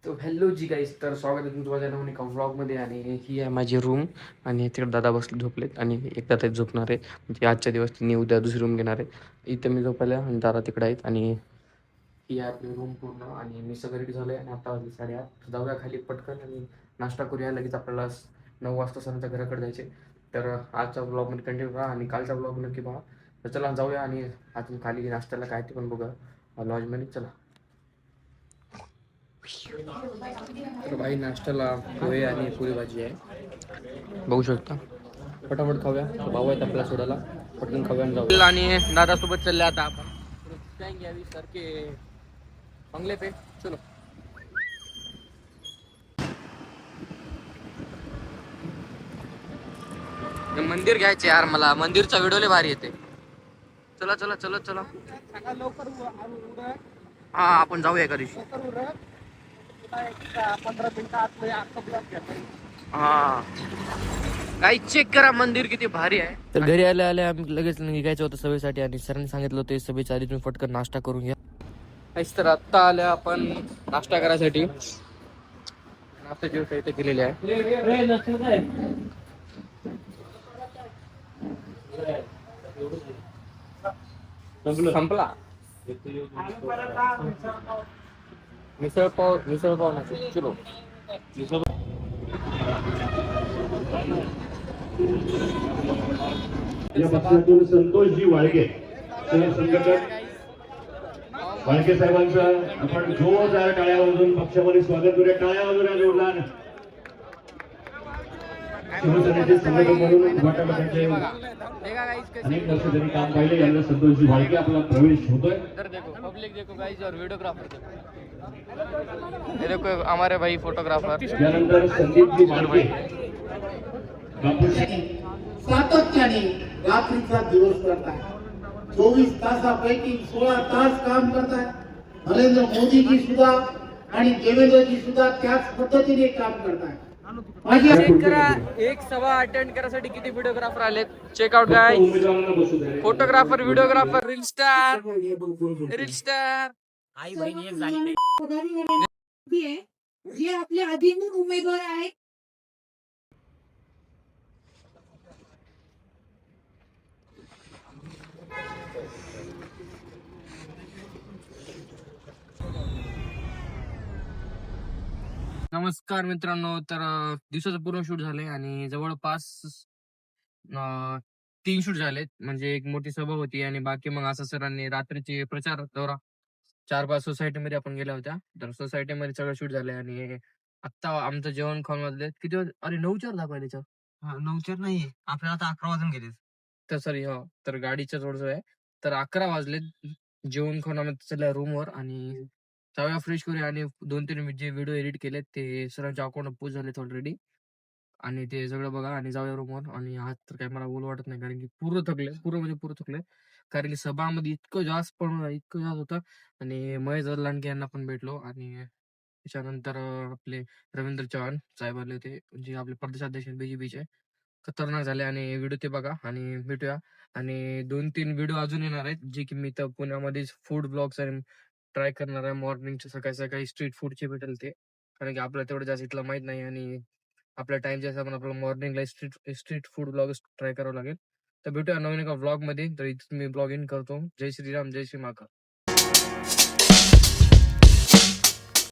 तो हॅलो जी गाईस, तर स्वागत आहे तुमचं माझ्या नवीन एका व्लॉगमध्ये. आणि ही आहे माझी रूम. आणि तिकडे दादा बसले झोपलेत आणि एक दादा झोपणार आहे. म्हणजे आजच्या दिवस त्यांनी उद्या दुसरी रूम घेणार आहे. इथं मी झोपायला आणि दादा तिकडे आहेत. आणि ही आहे आपली रूम पूर्ण. आणि मी सगळं रेडी झालं आहे आणि आता वाजले 8:30. जाऊया खाली पटकन आणि नाश्ता करूया. लगेच आपल्याला 9 वाजता सरांच्या घराकडे जायचे. तर आजच्या ब्लॉगमध्ये कंटिन्यू राहा आणि कालच्या ब्लॉग नक्की पहा. तर चला जाऊया आणि अजून खाली नाश्त्याला काय ते पण बघा लॉजमध्ये. चला. तर भाई नाश्त्याला पोहे आणि पुरी भाजी आहे, बघू शकता. फटाफट खाऊया. भाऊ आहेत आपल्याला सोडायला, पटकन खाऊया आणि जाऊया. आणि दादा सोबत चालले आता आपण घ्यावी सारखे बंगले पे. चलो. मंदिर घ्यायचे यार, मला मंदिरचा व्हिडिओ लय भारी येते. चला चला चला चला. हा आपण जाऊया एका दिवशी. 15 मिनिटं. हा काही चेक करा मंदिर किती भारी आहे. तर घरी आल्या आल्या आम्ही लगेच निघायचं होतं सभेसाठी. आणि सरांनी सांगितलं होतं सभेच्या आधी तुम्ही फटकन नाश्ता करून घ्या. काहीच तर आत्ता आल्या आपण नाश्ता करायसाठी. नाश्त्याची व्यवस्था इथे केलेली आहे. संपला. मिसळ पाव नाही किलो. या पक्षातून संतोषजी वाळके संघटक वाळके साहेबांचं आपण जोरदार टाळ्या वाजवून पक्षामध्ये स्वागत करूया. टाळ्या वाजवूया जोरदार. शिवसेनेचे संघटक म्हणून वाटाघाटीचे अनेक वर्ष तरी काम पाहिले यांना संतोषजी वाळके आपला प्रवेश होतोय. पब्लिक देखो गाइस और वीडियोग्राफर ये देखो हमारे भाई फोटोग्राफर. त्यानंतर संदीपजी वाळके सातत्याने रात्रीचा दिवस करताय. 24 तासापैकी 16 तास काम करताय. नरेंद्र मोदीजी सुद्धा आणि देवेंद्रजी सुद्धा त्याच पद्धतीने काम करताय. चेक करा एक सभा अटेंड करायसाठी किती व्हिडिओग्राफर आलेत. Check out guys. Photographer, videographer, reel star. आई बहिणी एक झाली. जे आपले अभिनव उमेदवार आहेत. नमस्कार मित्रांनो. तर दिवसाचं पूर्ण शूट झालंय आणि जवळपास 3 शूट झालेत. म्हणजे एक मोठी सभा होती आणि बाकी मग असं सरांनी रात्रीची प्रचार दौरा 4-5 सोसायटीमध्ये आपण गेल्या होत्या. तर सोसायटीमध्ये सगळं शूट झालंय. आणि आत्ता आमचं जेवण खाऊन वाजले किती अरे 9-4 दाखवायला त्याच्यावर. 9-4 नाही, आपल्याला आता 11 वाजून गेले. तर सॉरी हो, तर गाडीच्या थोडंसं आहे. तर 11 वाजले. जेवण खाऊन आम्ही चला रूमवर आणि जाऊया फ्रेश करूया. आणि 2-3 जे व्हिडिओ एडिट केलेत ते सरांच्या अकाउंटवर पोस्ट झालेत ऑलरेडी. आणि ते सगळं बघा आणि जाऊया रूमवर. आणि आज तर काय मला बोलू वाटत नाही, कारण की पूर्ण थकले. कारण की सभामध्ये इतकं जास्त होतं. आणि महेश लांडगे यांना पण भेटलो. आणि त्याच्यानंतर आपले रवींद्र चव्हाण साहेब आले होते, जे आपले प्रदेशाध्यक्ष बीजेपीचे. खतरनाक झाले. आणि व्हिडिओ ते बघा आणि भेटूया. आणि 2-3 व्हिडिओ अजून येणार आहेत, जे की मी तर पुण्यामध्ये फूड ब्लॉग्स आणि ट्राय करणार आहे. मॉर्निंगचे सकाळी सकाळी स्ट्रीट फूडचे भेटेल ते, कारण की आपल्याला तेवढं जास्त इथलं माहित नाही. आणि आपल्या टाइमच्या हिशोबाने आपल्याला मॉर्निंगला स्ट्रीट फूड ब्लॉग ट्राय करावं लागेल. तर भेटूया नवीन एका ब्लॉगमध्ये. तर इथं मी ब्लॉग इन करतो. जय श्रीराम, जय श्री महाकाल.